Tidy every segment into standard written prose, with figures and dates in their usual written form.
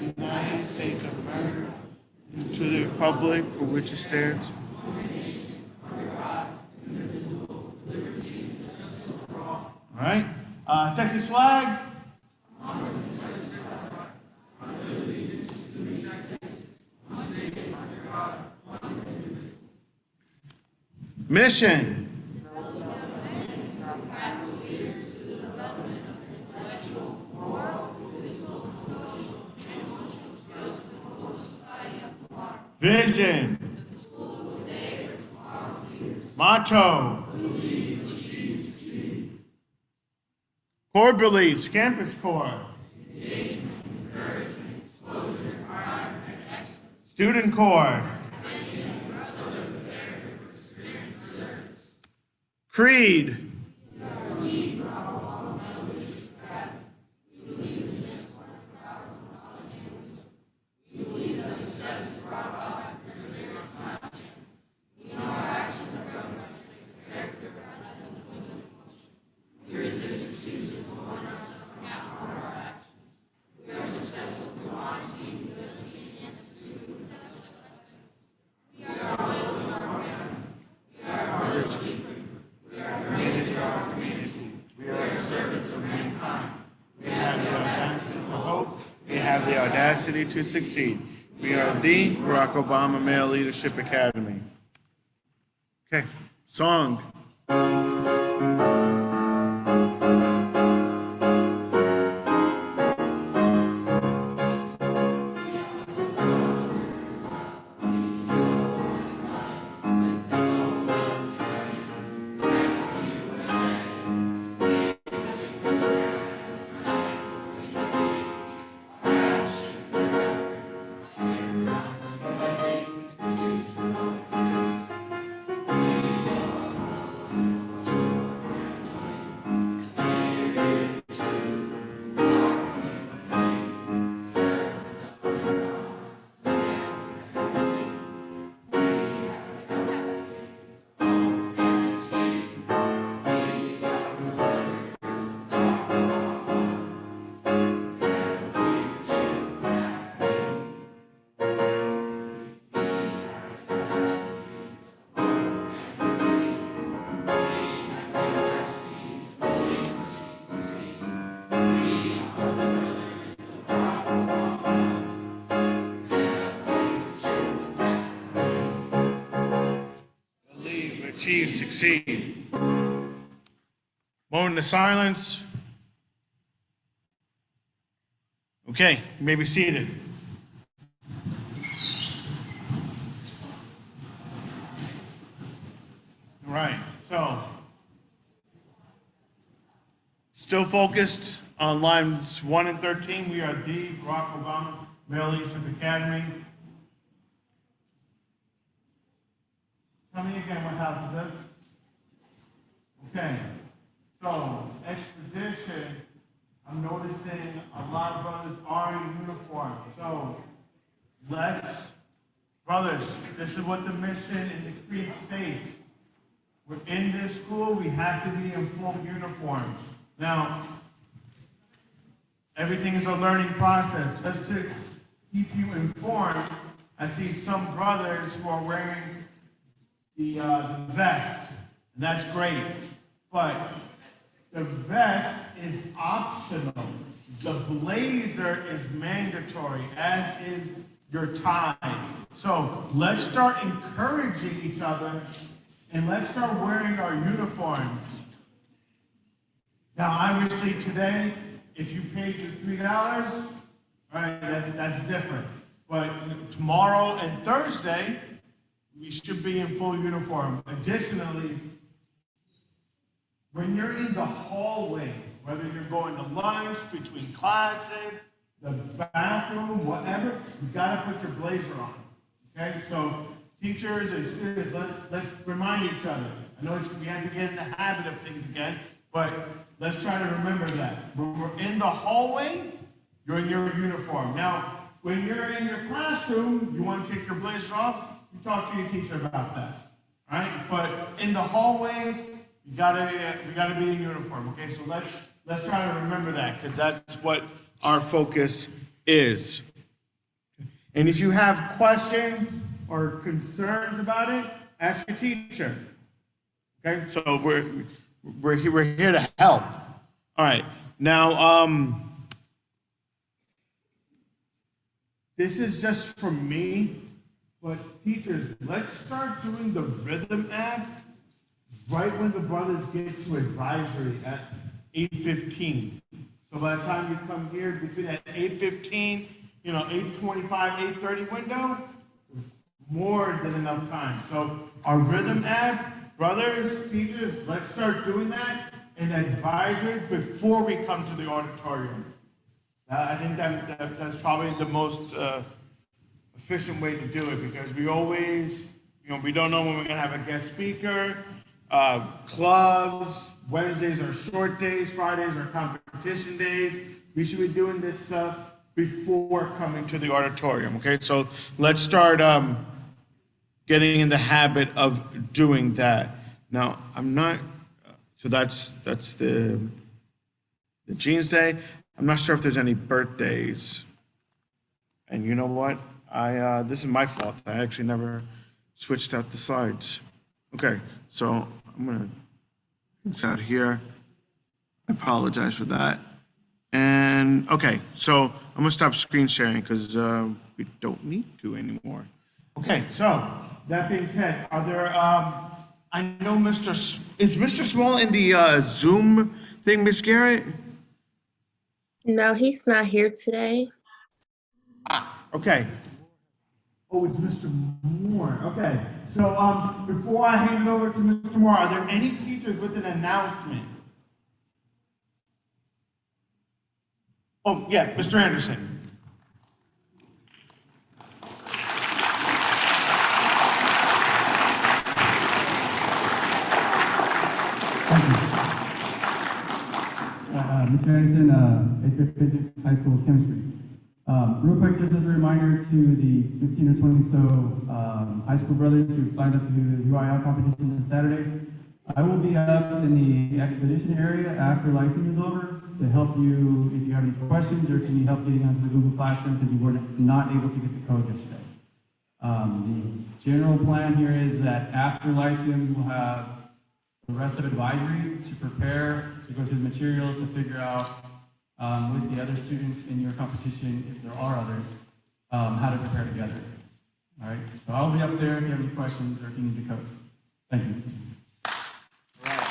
United States of America, and to the republic for which it stands. All right. Texas flag. Mission. Vision. Motto. Core beliefs, campus core. Student core. Creed. The audacity to succeed. We are the Barack Obama Male Leadership Academy. Okay, song. Achieve, succeed. Moment of silence. Okay, you may be seated. All right, so still focused on lines 1 and 13. We are the Barack Obama Male Leadership Academy. Tell me again, what house is this? Okay, so expedition, I'm noticing a lot of brothers are in uniform. So brothers, this is what the mission and the creed states. Within this school, we have to be in full uniforms. Now, everything is a learning process. Just to keep you informed, I see some brothers who are wearing the vest. That's great, but the vest is optional. The blazer is mandatory, as is your tie. So let's start encouraging each other and let's start wearing our uniforms. Now, obviously today, if you paid your $3, all right, that's different. But tomorrow and Thursday, we should be in full uniform. Additionally, when you're in the hallway, whether you're going to lunch, between classes, the bathroom, whatever, you gotta put your blazer on. Okay, so teachers and students, let's remind each other. I know we have to get in the habit of things again, but let's try to remember that. When we're in the hallway, you're in your uniform. Now, when you're in your classroom, you want to take your blazer off, you talk to your teacher about that, right? But in the hallways, we gotta be in uniform, okay? So let's try to remember that, because that's what our focus is. And if you have questions or concerns about it, ask your teacher. Okay, so we're here to help. All right, now this is just for me, but teachers, let's start doing the rhythm act right when the brothers get to advisory at 8:15. So by the time you come here between that 8:15, 8:25, 8:30 window, more than enough time. So our rhythm act, brothers, teachers, let's start doing that in advisory before we come to the auditorium. I think that's probably the most efficient way to do it because we always, we don't know when we're going to have a guest speaker, clubs, Wednesdays are short days, Fridays are competition days. We should be doing this stuff before coming to the auditorium, okay? So let's start getting in the habit of doing that. Now, I'm not, so that's the Jeans Day. I'm not sure if there's any birthdays. And you know what? This is my fault. I actually never switched out the slides. Okay, so I'm gonna it's out here. I apologize for that. And okay, so I'm gonna stop screen sharing because we don't need to anymore. Okay, so that being said, are there? I know is Mr. Small in the Zoom thing, Miss Garrett? No, he's not here today. Okay. Oh, it's Mr. Moore. Okay. So before I hand it over to Mr. Moore, are there any teachers with an announcement? Oh, yeah, Mr. Anderson. Mr. Anderson, 8th grade physics, high school chemistry. Real quick, just as a reminder to the 15 or 20 so high school brothers who signed up to do the UIL competition this Saturday, I will be up in the expedition area after licensing is over to help you if you have any questions or if you need help getting onto the Google Classroom because you were not able to get the code yesterday. The general plan here is that after licensing, we'll have the rest of advisory to prepare, to go through the materials, to figure out with the other students in your competition, if there are others, how to prepare together. All right, so I'll be up there if you have any questions or if you need the code. Thank you. All right.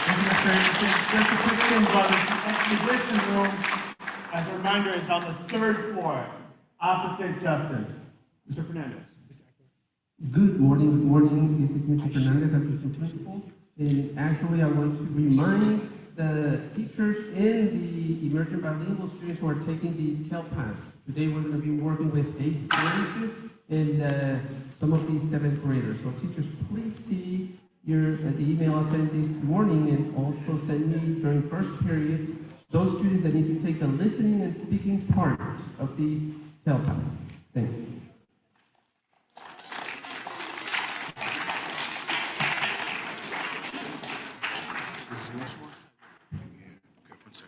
Thank you, Mr. Anderson. Just a quick thing, brothers. The exhibition room, as a reminder, is on the 3rd floor, opposite Justice. Mr. Fernandez. Good morning. This is Mr. Fernandez, assistant principal. And actually, I want to remind the teachers and the emerging bilingual students who are taking the TEL Pass. Today, we're going to be working with 8th grade and some of the 7th graders. So teachers, please see the email I sent this morning and also send me during first period those students that need to take the listening and speaking part of the TEL Pass. Thanks.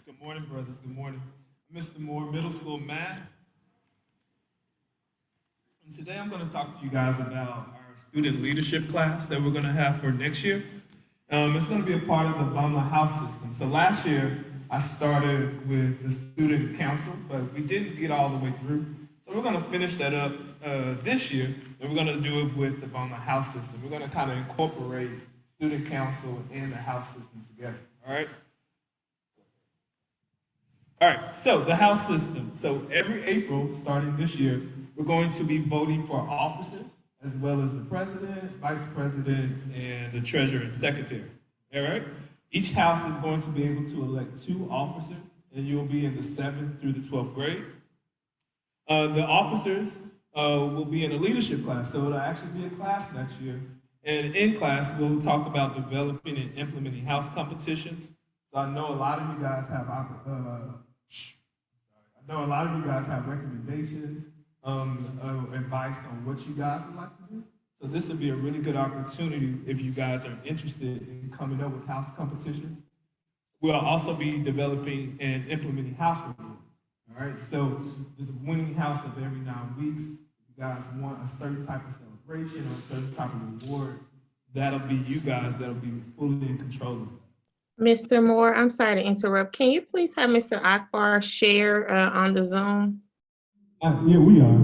Good morning, brothers. Good morning. Mr. Moore, middle school math. And today I'm going to talk to you guys about our student leadership class that we're going to have for next year. It's going to be a part of the Bumla House system. So last year, I started with the student council, but we didn't get all the way through. So we're going to finish that up this year, and we're going to do it with the Bumla House system. We're going to kind of incorporate student council and the house system together, all right? All right, so the house system. So every April, starting this year, we're going to be voting for officers, as well as the president, vice president, and the treasurer and secretary, all right? Each house is going to be able to elect 2 officers, and you'll be in the 7th through the 12th grade. The officers will be in a leadership class, so it'll actually be a class next year. And in class, we'll talk about developing and implementing house competitions. So I know a lot of you guys have recommendations, advice on what you guys would like to do. So this would be a really good opportunity if you guys are interested in coming up with house competitions. We'll also be developing and implementing house rules. All right, so the winning house of every 9 weeks, if you guys want a certain type of celebration or a certain type of reward, that'll be you guys that'll be fully in control of it. Mr. Moore, I'm sorry to interrupt. Can you please have Mr. Akbar share on the Zoom? Yeah, we are.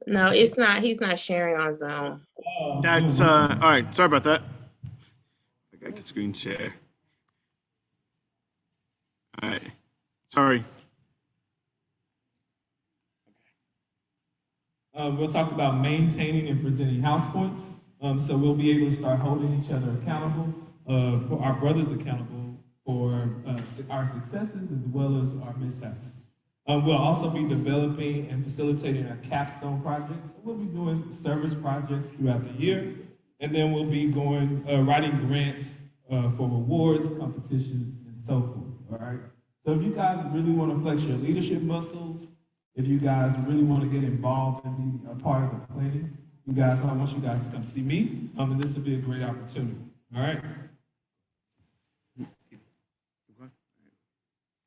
No, it's not. He's not sharing on Zoom. That's, all right, sorry about that. I got the screen share. All right, sorry. We'll talk about maintaining and presenting house points. So we'll be able to start holding each other accountable, for our brothers accountable for our successes as well as our mishaps. We'll also be developing and facilitating our capstone projects. We'll be doing service projects throughout the year, and then we'll be writing grants for rewards, competitions, and so forth. All right. So if you guys really want to flex your leadership muscles, if you guys really want to get involved and be a part of the planning, I want you guys to come see me, and this will be a great opportunity. All right.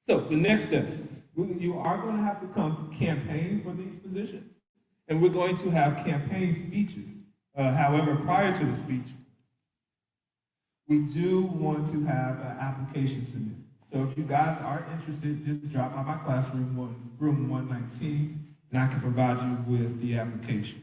So the next steps, you are going to have to come campaign for these positions, and we're going to have campaign speeches. However, prior to the speech, we do want to have an application submitted. So if you guys are interested, just drop by my classroom, room 119, and I can provide you with the application.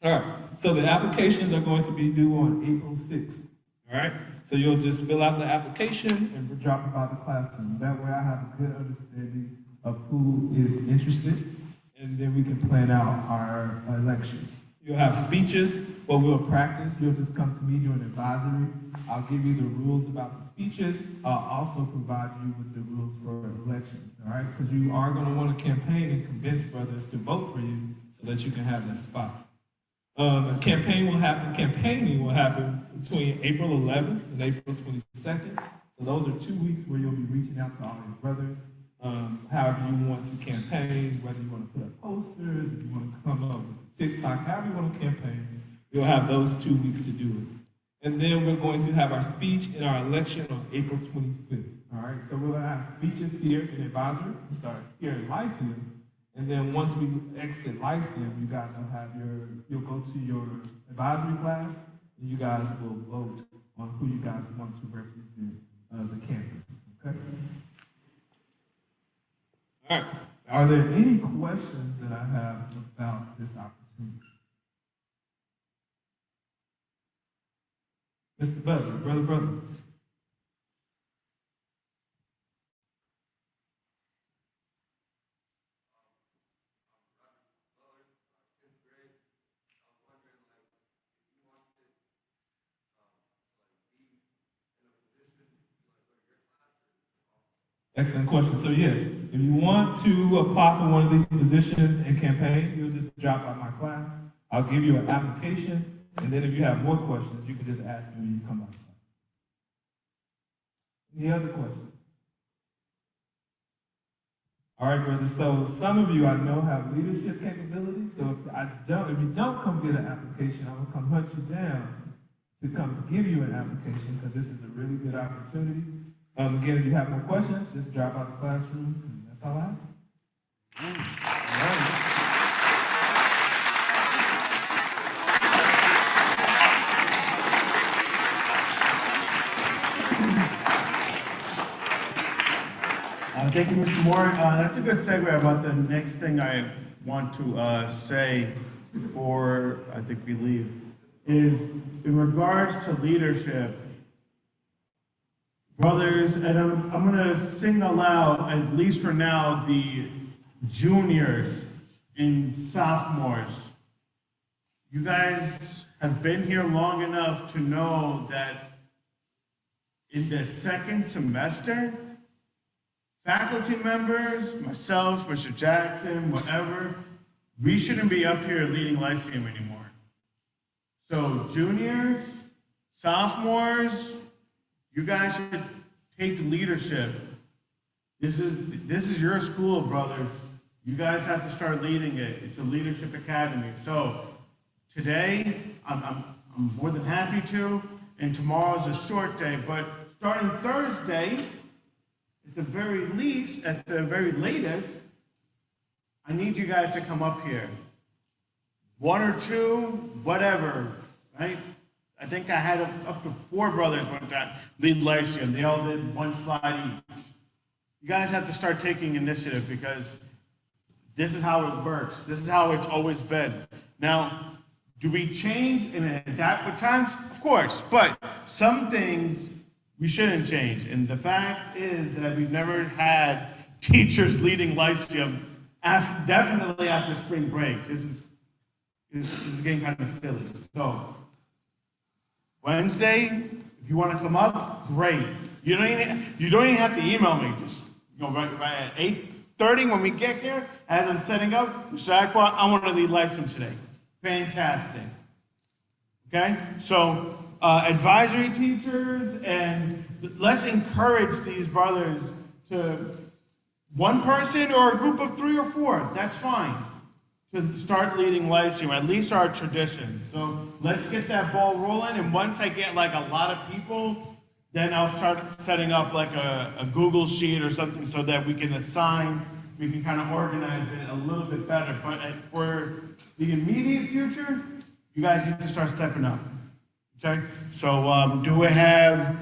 All right, so the applications are going to be due on April 6th. All right, so you'll just fill out the application and drop it by the classroom. That way I have a good understanding of who is interested, and then we can plan out our election. You'll have speeches, but we'll practice. You'll just come to me during advisory. I'll give you the rules about the speeches. I'll also provide you with the rules for elections, all right? Because you are going to want to campaign and convince brothers to vote for you so that you can have that spot. Campaigning will happen between April 11th and April 22nd. So those are 2 weeks where you'll be reaching out to all your brothers. However you want to campaign, whether you want to put up posters, if you want to come up with TikTok, however you want to campaign, you'll have those 2 weeks to do it. And then we're going to have our speech in our election on April 25th. All right, so we'll have speeches here in here in Lyceum. And then once we exit Lyceum, you guys you'll go to your advisory class, and you guys will vote on who you guys want to represent the campus, okay? All right, are there any questions that I have about this opportunity? Mr. Butler, brother. Excellent question. So yes, if you want to apply for one of these positions and campaign, you'll just drop by my class. I'll give you an application, and then if you have more questions, you can just ask me when you come by class. Any other questions? All right, brothers. So some of you I know have leadership capabilities. So if you don't come get an application, I'm gonna come hunt you down to come give you an application because this is a really good opportunity. Again, if you have more questions, just drop out the classroom, and that's all I have. Thank you, Mr. Moore. That's a good segue about the next thing I want to say before I think we leave, is in regards to leadership. Brothers, and I'm going to sing aloud, at least for now, the juniors and sophomores. You guys have been here long enough to know that in the second semester, faculty members, myself, Mr. Jackson, whatever, we shouldn't be up here leading Lyceum anymore. So juniors, sophomores, you guys should take leadership. This is your school, brothers. You guys have to start leading it. It's a leadership academy. So today, I'm more than happy to, and tomorrow's a short day. But starting Thursday, at the very least, at the very latest, I need you guys to come up here. One or two, whatever, right? I think I had up to 4 brothers one time lead last year, and they all did 1 slide each. You guys have to start taking initiative because this is how it works. This is how it's always been. Now, do we change and adapt with times? Of course, but some things we shouldn't change. And the fact is that we've never had teachers leading Lyceum, definitely after spring break. This is getting kind of silly. So, Wednesday, if you want to come up, great. You don't even have to email me. Just right at 8:30 when we get here, as I'm setting up, Mr. Akbar, I want to lead Lyceum today. Fantastic. Okay? So, advisory teachers, and let's encourage these brothers to, one person or a group of 3 or 4, that's fine, to start leading Lyceum, at least our tradition. So let's get that ball rolling, and once I get like a lot of people, then I'll start setting up like a Google sheet or something so that we can kind of organize it a little bit better. But for the immediate future, you guys need to start stepping up. Okay? So do we have,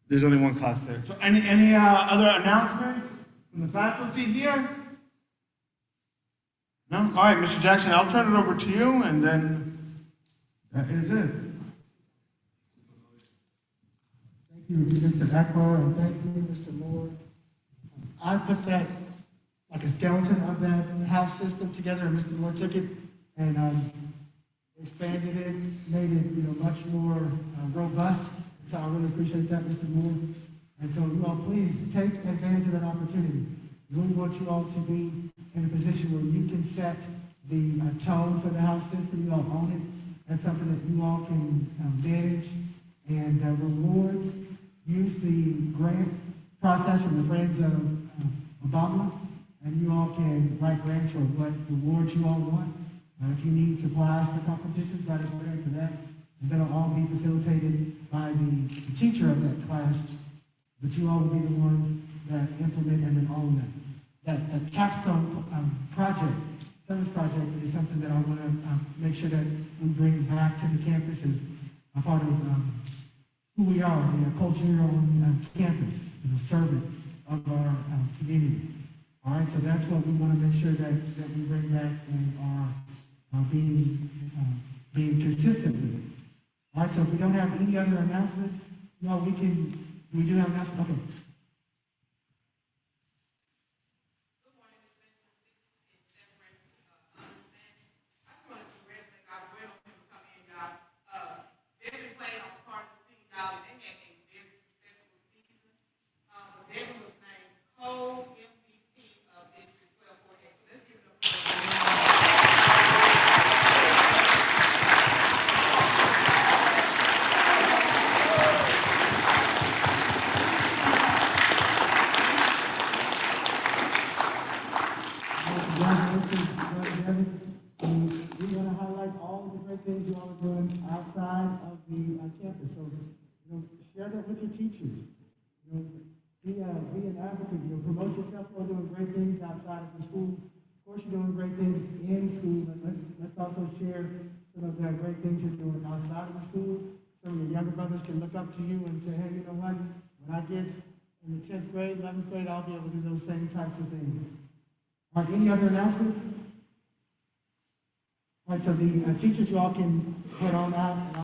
there's only 1 class there. So any other announcements from the faculty here? No? All right, Mr. Jackson, I'll turn it over to you, and then that is it. Thank you, Mr. Akbar, and thank you, Mr. Moore. I put that, like a skeleton of that house system together, and Mr. Moore took it and expanded it, made it, much more robust. So I really appreciate that, Mr. Moore. And so you all please take advantage of that opportunity. We really want you all to be in a position where you can set the tone for the house system. You all own it. That's something that you all can manage and rewards. Use the grant process from the Friends of Obama, and you all can write grants for what rewards you all want. If you need supplies for competitions, write a grant for that. And that'll all be facilitated by the teacher of that class, but you all will be the ones that implement and then own that. That capstone service project is something that I want to make sure that we bring back to the campus as a part of who we are, the culture on campus, servants of our community. All right, so that's what we want to make sure that we bring back and are being consistent with it. All right, so if we don't have any other announcements, we do have announcements, okay. Congratulations, Brother Devin. We want to highlight all of the great things you all are doing outside of the campus. So, share that with your teachers. Be an advocate. Promote yourself while doing great things outside of the school. Of course, you're doing great things in school, but let's also share some of the great things you're doing outside of the school. Some of your younger brothers can look up to you and say, hey, you know what? When I get in the 10th grade, 11th grade, I'll be able to do those same types of things. All right, any other announcements? All right, so the teachers, you all can head on out.